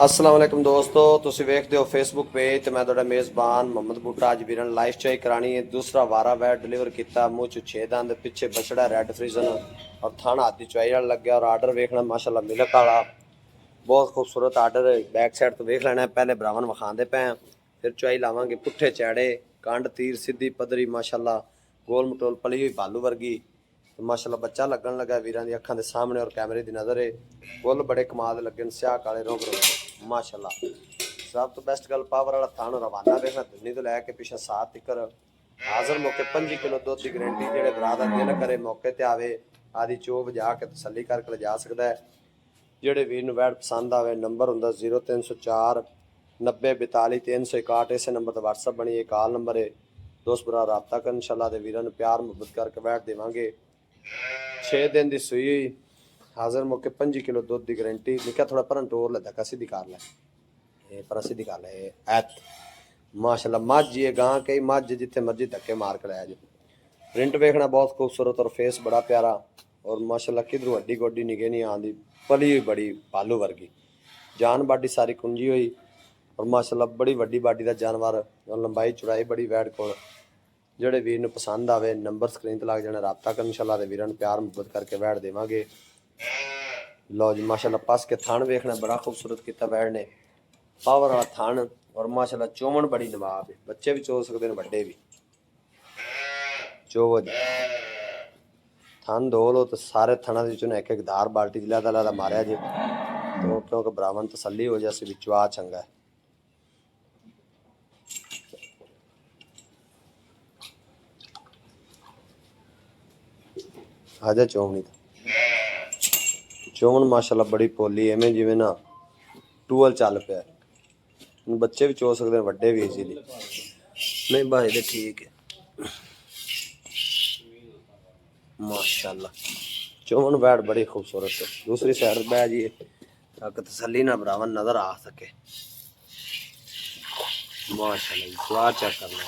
अस्सलाम वालेकुम दोस्तों, तुसी वेखदे हो फेसबुक पेज ते मैं तुहाडा मेज़बान मोहम्मद बूटा। अज वीरन लाइफ चेक करानी है। दूसरा वारा वैट डिलीवर किया, मुँह च 6 दंद, पिछे बछड़ा रेड फ्रीजन और थान हाथ की चुआई वाला लग गया। और आर्डर वेखना माशाल्लाह मिलक वाला बहुत खूबसूरत आर्डर है। बैक साइड तो वेख लेना, पहले ब्रावन विखाते पे हैं, फिर चुआई लावांगे। पुट्ठे चैड़े, कंड तीर सीधी पदरी माशाल्लाह, गोल मटोल पली हुई भालू वर्गी माशाल्लाह बच्चा लगन लगा वीरां दी अखां दे सामने और कैमरे दी नज़र है। फुल बड़े कमाल लगे, स्याह काले रोग रोग माशाल्लाह। सब तो बेस्ट गल पावर वाला थान रवाना देखना धुनी तो लैके पिछा सात तिकर हाजिर मौके 5 किलो दुध की गारंटी। जेड़े भरा दा दिल करे मौके ते आवे, आदि चो बजा के तसली करके जा सकता है। जेड़े वीर नूं वैट पसंद आवे, नंबर हुंदा 0304 90 42 361। इस नंबर पर व्हाट्सअप बनी है, कॉल नंबर है। दोस्त भरा रबता कर इंशाल्लाह दे वीरां नूं प्यार मुहब्बत करके वैट देवांगे। 6 दिन की सूई हुई, हाजिर मौके 5 किलो दुध की गारंटी। निका थोड़ा परन टोर ले धक्का सीधी कर लै, पर सीधी कर लै ऐत माशाल्लाह। मझ ये गां कई मझ जिथे मर्जी धक्के मार के लै जाओ। प्रिंट वेखना बहुत खूबसूरत और फेस बड़ा प्यारा। और माशाल्लाह किधरों हड्डी गोडी निगे नहीं आती, पली हुई बड़ी भालू वर्गी, जान बाडी सारी कुंजी हुई और माशाल्लाह बड़ी वड्डी बाडी का जानवर और लंबाई चौड़ाई बड़ी वैट को। जेड़े वीर नूं पसंद आवे नंबर स्क्रीन ते लग जाना, रबता कर इंशाल्लाह दे वीरां नूं प्यार मुहब्बत करके वैट देवांगे। लो जी माशाल्लाह पस के थान वेखना बड़ा खूबसूरत किया वैट ने, पावर वाला थान और माशाल्लाह चोमन बड़ी नवाब है। बच्चे भी चो सकते हैं, बड़े भी चोवो जी। थन दो लो तो सारे थना के एक एक धार बाल्टी लहदा लहदा मारिया जी, तो क्योंकि ब्राह्मण तसली हो जाए विचवा चंगा है। आजा चोमनी चोमन माशाल्लाह बड़ी पोली एवें जिवें ना टूअल चल पे। बच्चे भी चो सकते हैं, बड़े भी इजीली नहीं भाई दे ठीक है माशाल्लाह। चोमन बैठ बड़ी खूबसूरत है। दूसरी साइड बह जी ताकि तसली ना ब्राह्मण नजर आ सके। माशाल्लाह स्वाद चेक करना।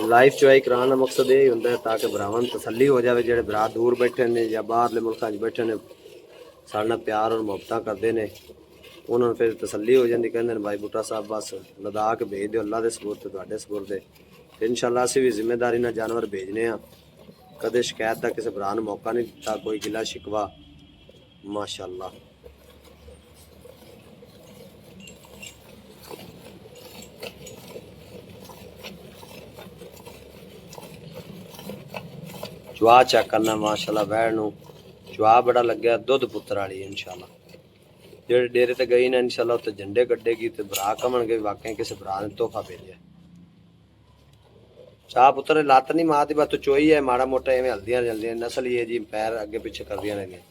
लाइफ चुआई कराने का मकसद यही होता है ताकि ब्राह्मण तसली हो जाए। जेडे भरा दूर बैठे ने या बाहरले मुल्कों बैठे ने, साढ़े प्यार और मुहब्बत करते हैं, उन्होंने फिर तसली हो जाती। कहते हैं भाई बूटा साहब बस लदा के भेज दो, अल्लाह के सपुरद तुहाडे सपुरद है। इंशाल्लाह असीं भी जिम्मेदारी नाल जानवर भेजने हैं। कदे शिकायत का किसी भरा ने मौका नहीं दिता, कोई गिला शिकवा माशाल्लाह। चुआ चेक करना माशाल्लाह। वैड़ नूं चुआ बड़ा लग्या, दुध पुत्र वाली इंशाल्लाह। जेडे डेरे ते गई ना इंशाल्लाह उत्ते झंडे कड्डेगी तो भरा कमणगे वाकई किसी भरा ने तोहफा भेजा। चाह पुत्र लत्त नहीं मारती, बस तो चोई है माड़ा मोटा इवें हल्दियां जल्दियां। नस्ल ये जी पैर अगे पिछे कर दियां रहंदियां,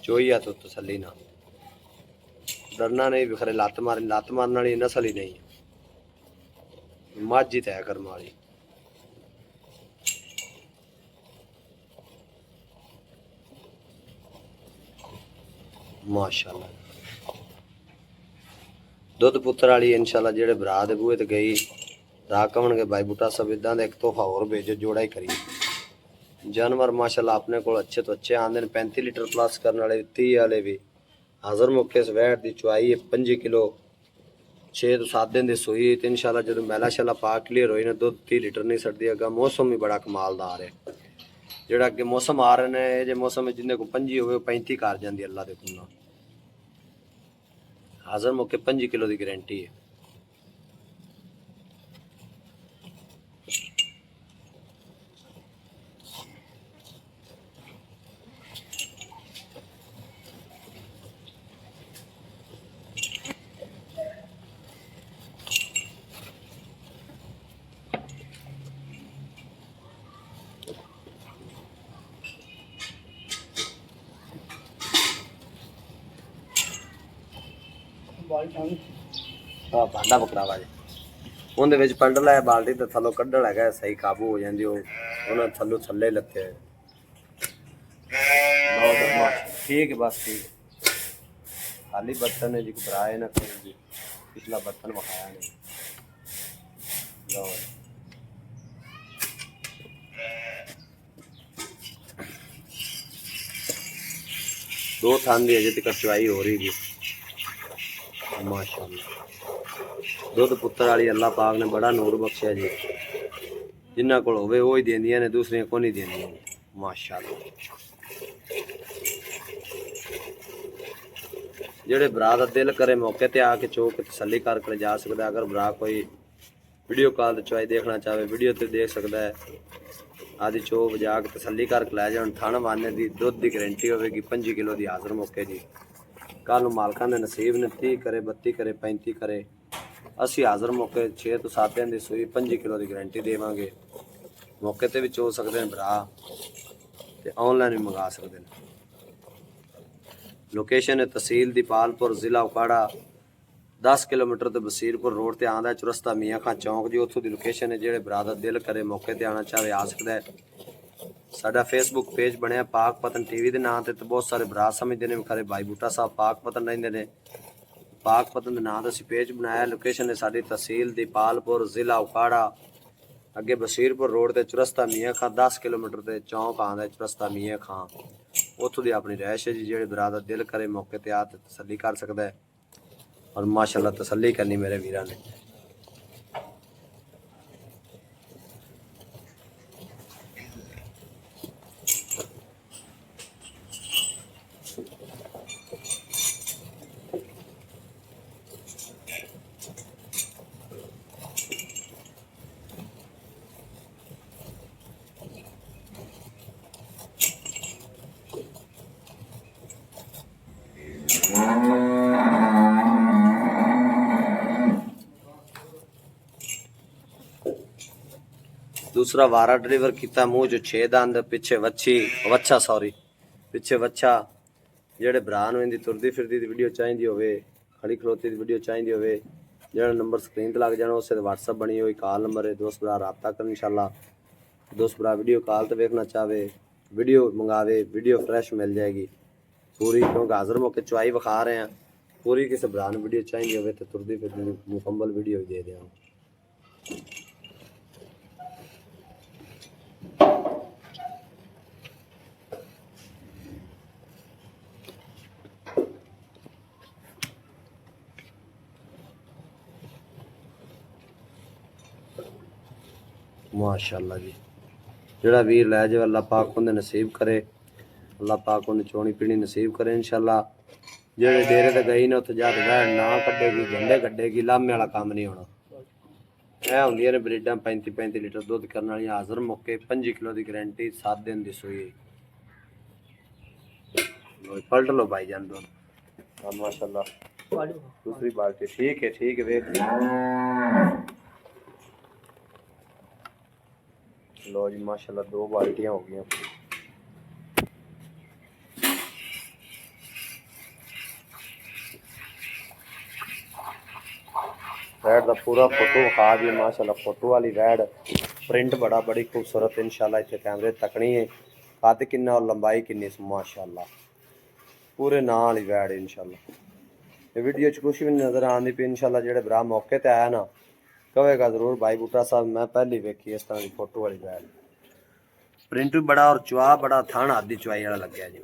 चोई है तो तसली ना डरना नहीं। खरे लत्त मारने वाली नस्ल ही नहीं है, मझ ही तय कर्म वाली माशाल्लाह। दुध पुत्र वाली इंशाल्लाह। जेडे भरा दे बूहे ते गई राकमणगे भाई बूटा सब इदा एक तोहफा और भेजो, जोड़ा ही करिए। जानवर माशाल्लाह अपने को अच्छे तो अच्छे आंदे 35 लीटर प्लस करने वाले 30 वाले भी हाजिर मौके से वैट की चुआई है 5 किलो 6 तो 7 दिन की सूई। तो इंशाल्लाह जो मैला शैला पा क्लीयर होई ना दुध 30 लीटर नहीं सड़ती। अगर मौसम भी बड़ा कमालदार है, जेड़ा अगे मौसम आ रहे हैं जो मौसम जिन्हें को 25 हो 35 कर जाती अल्लाह के हुक्म। हाजिर मौके 5 किलो की गारंटी है। भांडा पकड़ावा जी उन्हें पंडल है बाल्टी तो थलो कड्डल है, सही काबू हो जाती। उन्होंने थलो थले लगे ठीक है बस ठीक है। खाली बर्तन है जी घबराए ना कोई जी, पिछला बर्तन बखाया नहीं। लो दो थान की अजे तक चवाई हो रही जी माशाअल्लाह। दुध पुत्र वाली अल्लाह पाक ने बड़ा नूर बख्शिया जी, जिन्होंने को होवे वो ही देंदियां ने, दूसरियां को नहीं देंदियां माशाअल्लाह। जेड़े भरा का दिल करे मौके ते आके चो के तसल्ली कर जा सकता है। अगर भरा कोई वीडियो कॉल ते चवाई देखना चाहे वीडियो ते देख सकता है। आदि चो बजा के तसल्ली करके लै जान। थण वाने की दुध की गारंटी होगी 5 किलो की हाजिर मौके की। कल मालकां दे नसीब ने 30 करे 32 करे 35 करे, असी हाजिर मौके 6 तो 7 दिन की सूई 5 किलो की गारंटी देवांगे। मौके ते भी चो सकते हैं भरा ते ऑनलाइन भी मंगा सकते हैं। लोकेशन है तहसील दीपालपुर, जिला उकाड़ा, 10 किलोमीटर तो बसीरपुर रोड ते आंदा चुरस्ता मियाँ खां चौंक जी। उत्थों की लोकेशन है। जेड़े भरा दा दिल करे मौके ते आना चाहे आ सकता है। साडा फेसबुक पेज बनया पाक पतन टीवी के नाम से, तो बहुत सारे भरा समझते हैं खरे भाई बूटा साहब पाक पतन रहिंदे ने। पाक पतन के नाम से असीं पेज बनाया। लोकेशन है साडी तहसील दीपालपुर, जिला उकाड़ा, अगे बसीरपुर रोड ते चुरस्ता मियाँ खां, 10 किलोमीटर ते चौंक आंदा चुरस्ता मियाँ खां। उत्थों की अपनी रहायश है जी। जेड़े भरा दा दिल करे मौके ते आ तसल्ली कर सकता है। और माशाअल्लाह तसल्ली करनी मेरे वीरां ने। दूसरा वारा डिलीवर किया मूँह जो 6 दंद पिछे वच्छा सॉरी पिछे वच्छा। जेड़े भरा नूं इहदी तुरदी फिरदी दी वीडियो चाहिए होवे, खड़ी खलोती दी वीडियो चाहिए होवे, जेड़ा नंबर स्क्रीन ते लग जाना उस व्हाट्सअप बनी हुई कॉल नंबर है। दोस्त भरा रब्ता कर इंशाल्लाह। दोस्त भरा वीडियो कॉल ते देखना चाहे वीडियो मंगावे, वीडियो फ्रैश मिल जाएगी पूरी, क्योंकि हाजिर मौके चवाई विखा रहे हैं। पूरी किसी भरा नूं वीडियो चाहिए होवे तो तुरदी फिरदी मुकम्मल वीडियो भी दे देंगे। माशाअल्लाह जी। जेड़ा वीर लै जाए अल्लाह पाक उन्हें नसीब करे, अल्लाह पाक उन्हें चोनी पीनी नसीब करे इंशाल्लाह। जेड़े डेरे ते गई ने उत्थे जाके वैड़ ना कड्डेगी, झंडे कड्डेगी, लामे वाला काम नहीं होना। ऐ होंदियां ने ब्रीडां 35-35 लीटर दुध करने वाली हाजिर मौके 5 किलो की गारंटी 7 दिन की सूई। पलट लो भाई जान दुध माशाल्लाह। दूसरी बाल्टी ठीक है वेख लो जी माशाल्लाह 2 बाल्टियां हो गई। वैड का पूरा फोटो खा दी माशाल्लाह। फोटो वाली वैड प्रिंट बड़ी खूबसूरत इंशाल्लाह। इतने कैमरे तकनी है, कद किन्ना और लंबाई किन्नी माशाल्लाह। पूरे नां वाली वैड इंशाल्लाह। ये वीडियो कुछ भी नज़र आती पी इंशाल्लाह। जेड़े भरा मौके ते आया ना कहेगा जरूर भाई बूटा साहब मैं पहली वेखी इस तरह की फोटो वाली वैड। प्रिंट भी बड़ा और चुआ बड़ा, थान आदि चुआई वाला लग्या जी।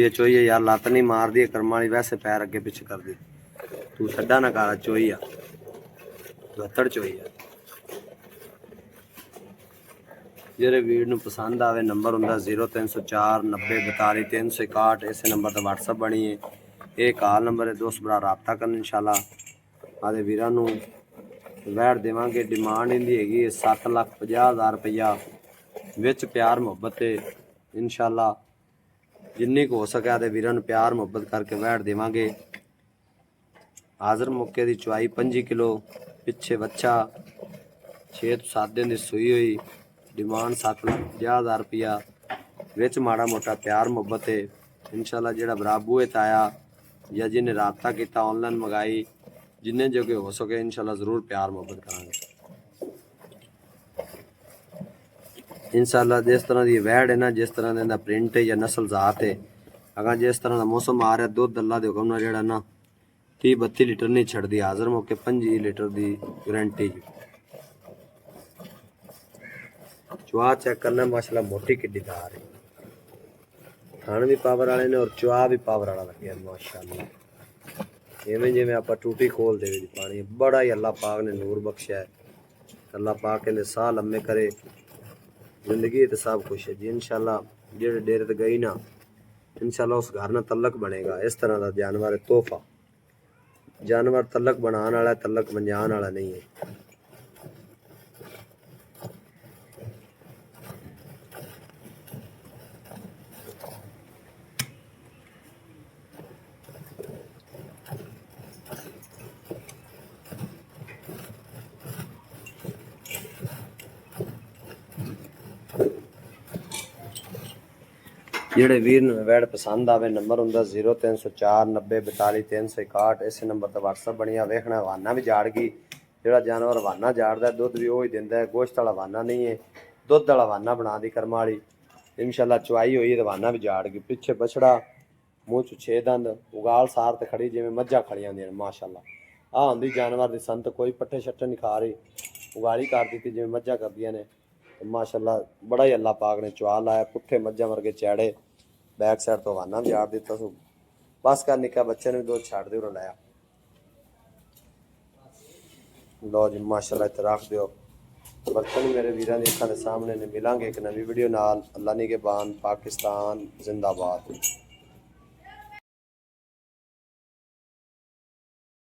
चोइए यार लत्त नहीं मार दी कर्म वाली, वैसे पैर अगे पिछे कर दी तू छड्डा ना कर। चोई लत्तड़ चोई आ। जेरे वीर नूं पसंद आवे नंबर हुंदा 0304 90 42 361। इस नंबर पर व्हाट्सअप बनी है, ये कॉल नंबर है। दोस्त भरा रब्ता करन इंशाल्लाह। आदे वीरां नूं वैड़ देवांगे। डिमांड इहदी हैगी 7,50,000 रुपया। विच प्यार मुहब्बत इंशाल्लाह जिन्नी को हो सके आदे वीरां नूं प्यार मुहब्बत करके वैड़ देवांगे। हाजिर मौके की चुआई 5 किलो पिछे बच्चा 6 तो 7 दिन की सूई हुई। डिमांड 7,50,000 रुपया। विच माड़ा मोटा प्यार मुहब्बत है इंशाल्लाह। जेड़ा भरा बूहे ते आया या जिन्हें रब्ता किया ऑनलाइन मंगाई, जिन्ने जोगे हो सके इंशाल्लाह जरूर प्यार मुहब्बत करांगे इंशाल्लाह। जिस तरह की वैड़ है ना, जिस तरह का प्रिंट है या नस्ल जात है, अगर जिस तरह का मौसम आ रहा दुध अल्लाह के हुक्म नाल जेड़ा ना 30-32 लीटर नहीं छड़दी। हाजिर मौके 5 लीटर की गारंटी। चुआ चेक करना माशाल्लाह मोटी किड्डी धार है। थान भी पावर वाले ने और चुआ भी पावर वाला लगे माशाल्लाह। इवें जिवें आप टूटी खोल दे पानी बड़ा ही अल्लाह पाक ने नूर बख्शा है। अल्लाह पाक कहते साह लम्बे करे जिंदगी तो सब कुछ है जी। इंशाल्लाह जेड़े डेरे ते गई ना इंशाल्लाह उस घर ना तलक बनेगा। इस तरह का जानवर है तोहफा। जानवर तलक बनाने वाला तलक मंजान वाला नहीं है। जेड़े वीर वैड पसंद आवे नंबर होंदा 0304 90 42 361। इस नंबर पर व्हाट्सअप बनिया वेखना। हवाना भी जाड़ गई जेड़ा जानवर हवाना जाड़दा दुध भी वही दिंदा है। गोश्त वाला हवाना नहीं है, दुध वाला हवाना बना दी कर्म वाली। इंशाल्लाह चुआई हुई तो हवाना भी जाड़ गई। पिछे बछड़ा मूँह च 6 दंद उगाल सार ते खड़ी जिवें मज्झां खड़ियां होंदियां माशाल्लाह। आ होंदी जानवर दी संत कोई पट्ठे शट्ठे नहीं खा रही, उगाली कर दी जिवें मज्झां करदियां ने। माशाल्लाह बड़ा ही अल्लाह पाक ने चुआ लाया। पुट्ठे मज्झां वर्गे चैड़े बैक साइड तो हवाना भी जाड़ दिता सू। बस कर निक्का बच्चे ने भी दुध छड़ दे लाया। लो जी माशाल्लाह इत्थे रख दिओ। बर्तन मेरे वीरां दी अखां दे सामने ने। मिलांगे एक नवी वीडियो नाल। अल्लाह निगहबान। पाकिस्तान जिंदाबाद।